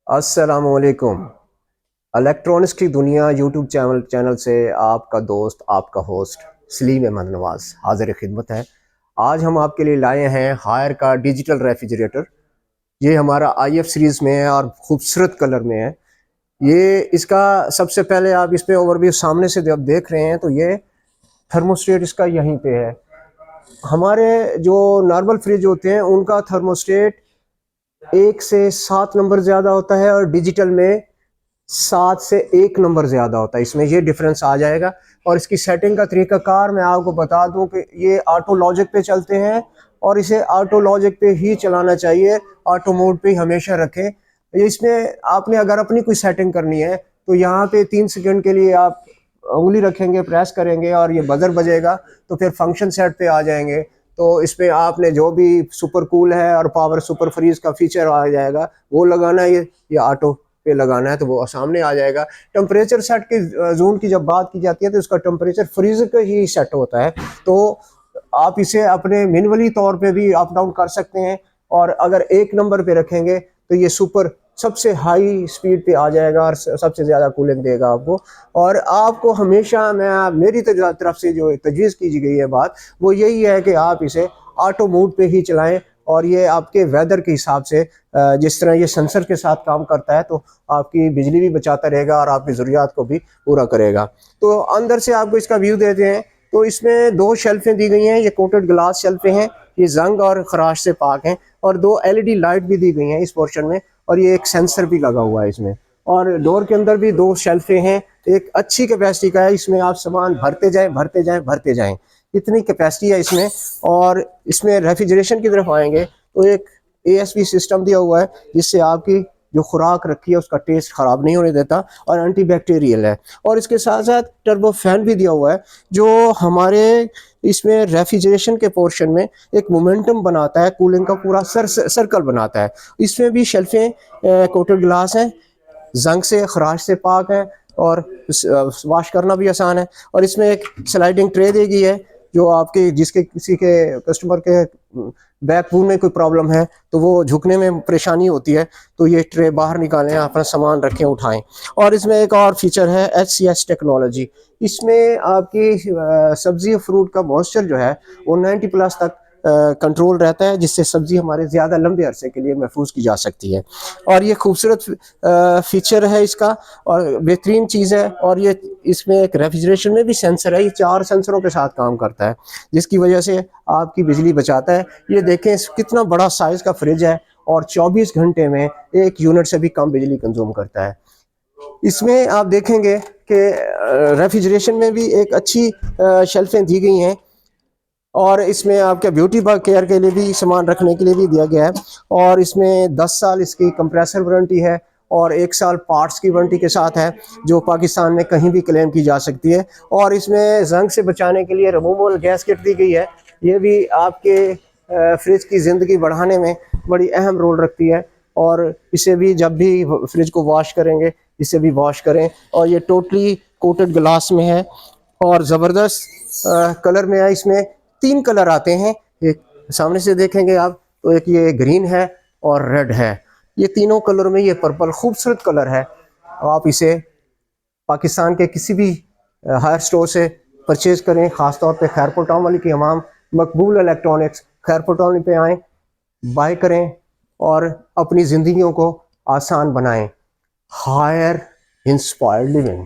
अस्सलामुअलैकुम। इलेक्ट्रॉनिक्स की दुनिया यूट्यूब चैनल से आपका दोस्त, आपका होस्ट सलीम अहमद नवाज हाजिर खिदमत है। आज हम आपके लिए लाए हैं हायर का डिजिटल रेफ्रिजरेटर। ये हमारा IF सीरीज में है और खूबसूरत कलर में है। ये इसका सबसे पहले आप इस पे ओवरव्यू सामने से जब देख रहे हैं तो ये थर्मोस्टेट इसका यहीं पे है। हमारे जो नॉर्मल फ्रिज होते हैं उनका थर्मोस्टेट 1 से 7 नंबर ज़्यादा होता है और डिजिटल में 7 से 1 नंबर ज़्यादा होता है। इसमें ये डिफरेंस आ जाएगा। और इसकी सेटिंग का तरीकाकार मैं आपको बता दूं कि ये ऑटो लॉजिक पे चलते हैं और इसे ऑटो लॉजिक पे ही चलाना चाहिए, ऑटो मोड पे हमेशा रखें। ये इसमें आपने अगर अपनी कोई सेटिंग करनी है तो यहाँ पे 3 सेकंड के लिए आप उंगली रखेंगे, प्रेस करेंगे और ये बजर बजेगा तो फिर फंक्शन सेट पे आ जाएंगे। तो इसमें आपने जो भी सुपर कूल है और पावर सुपर फ्रीज का फीचर आ जाएगा वो लगाना है, ये ऑटो पे लगाना है तो वो सामने आ जाएगा। टेम्परेचर सेट की जोन की जब बात की जाती है तो इसका टेम्परेचर फ्रीज का ही सेट होता है। तो आप इसे अपने मैन्युअली तौर पे भी अप डाउन कर सकते हैं और अगर 1 नंबर पे रखेंगे तो ये सुपर सबसे हाई स्पीड पे आ जाएगा और सबसे ज़्यादा कूलिंग देगा आपको। और आपको हमेशा मैं मेरी तरफ से जो तजवीज़ की गई है बात वो यही है कि आप इसे ऑटो मोड पे ही चलाएं और ये आपके वेदर के हिसाब से जिस तरह ये सेंसर के साथ काम करता है तो आपकी बिजली भी बचाता रहेगा और आपकी ज़रूरियात को भी पूरा करेगा। तो अंदर से आपको इसका व्यू देते हैं। तो इसमें 2 शेल्फें दी गई हैं, ये कोटेड ग्लास शेल्फें हैं, ये जंग और खराश से पाक हैं और 2 LED लाइट भी दी गई हैं इस पोर्शन में और ये एक सेंसर भी लगा हुआ है इसमें। और डोर के अंदर भी 2 शेल्फें हैं, एक अच्छी कैपेसिटी का है, इसमें आप सामान भरते जाएं भरते जाएं भरते जाएं, इतनी कैपेसिटी है इसमें। और इसमें रेफ्रिजरेशन की तरफ आएंगे तो एक ASP सिस्टम दिया हुआ है जिससे आपकी जो खुराक रखी है उसका टेस्ट खराब नहीं होने देता और एंटीबैक्टीरियल है। और इसके साथ साथ टर्बो फैन भी दिया हुआ है जो हमारे इसमें रेफ्रिजरेशन के पोर्शन में एक मोमेंटम बनाता है, कूलिंग का पूरा सर्कल बनाता है। इसमें भी शेल्फें कोटेड ग्लास हैं, जंग से खराश से पाक है और वॉश करना भी आसान है। और इसमें एक स्लाइडिंग ट्रे दी गई है जो आपके जिसके किसी के कस्टमर के बैकबोन में कोई प्रॉब्लम है तो वो झुकने में परेशानी होती है तो ये ट्रे बाहर निकालें, अपना सामान रखें, उठाएं। और इसमें एक और फीचर है HCS टेक्नोलॉजी। इसमें आपकी सब्जी और फ्रूट का मॉइस्चर जो है वो 90+ तक कंट्रोल रहता है जिससे सब्जी हमारे ज़्यादा लंबे अरसे के लिए महफूज की जा सकती है। और ये खूबसूरत फीचर है इसका और बेहतरीन चीज़ है। और ये इसमें एक रेफ्रिजरेशन में भी सेंसर है, ये 4 सेंसरों के साथ काम करता है जिसकी वजह से आपकी बिजली बचाता है। ये देखें कितना बड़ा साइज़ का फ्रिज है और 24 घंटे में 1 यूनिट से भी कम बिजली कंज्यूम करता है। इसमें आप देखेंगे कि रेफ्रिजरेशन में भी एक अच्छी शेल्फें दी गई हैं और इसमें आपके ब्यूटी केयर के लिए भी सामान रखने के लिए भी दिया गया है। और इसमें 10 साल इसकी कंप्रेसर वारंटी है और 1 साल पार्ट्स की वारंटी के साथ है जो पाकिस्तान में कहीं भी क्लेम की जा सकती है। और इसमें जंग से बचाने के लिए रिमूवेबल गैस किट दी गई है, ये भी आपके फ्रिज की ज़िंदगी बढ़ाने में बड़ी अहम रोल रखती है। और इसे भी जब भी फ्रिज को वॉश करेंगे इसे भी वॉश करें। और ये टोटली कोटेड ग्लास में है और ज़बरदस्त कलर में है। इसमें 3 कलर आते हैं, एक सामने से देखेंगे आप तो एक ये ग्रीन है और रेड है, ये तीनों कलर में ये पर्पल खूबसूरत कलर है। आप इसे पाकिस्तान के किसी भी हायर स्टोर से परचेज करें, ख़ासतौर पे खैरपुर टाउन वाली की तमाम मकबूल इलेक्ट्रॉनिक्स खैरपुर टाउन पे आएँ, बाय करें और अपनी ज़िंदगियों को आसान बनाएं। Higher inspired living.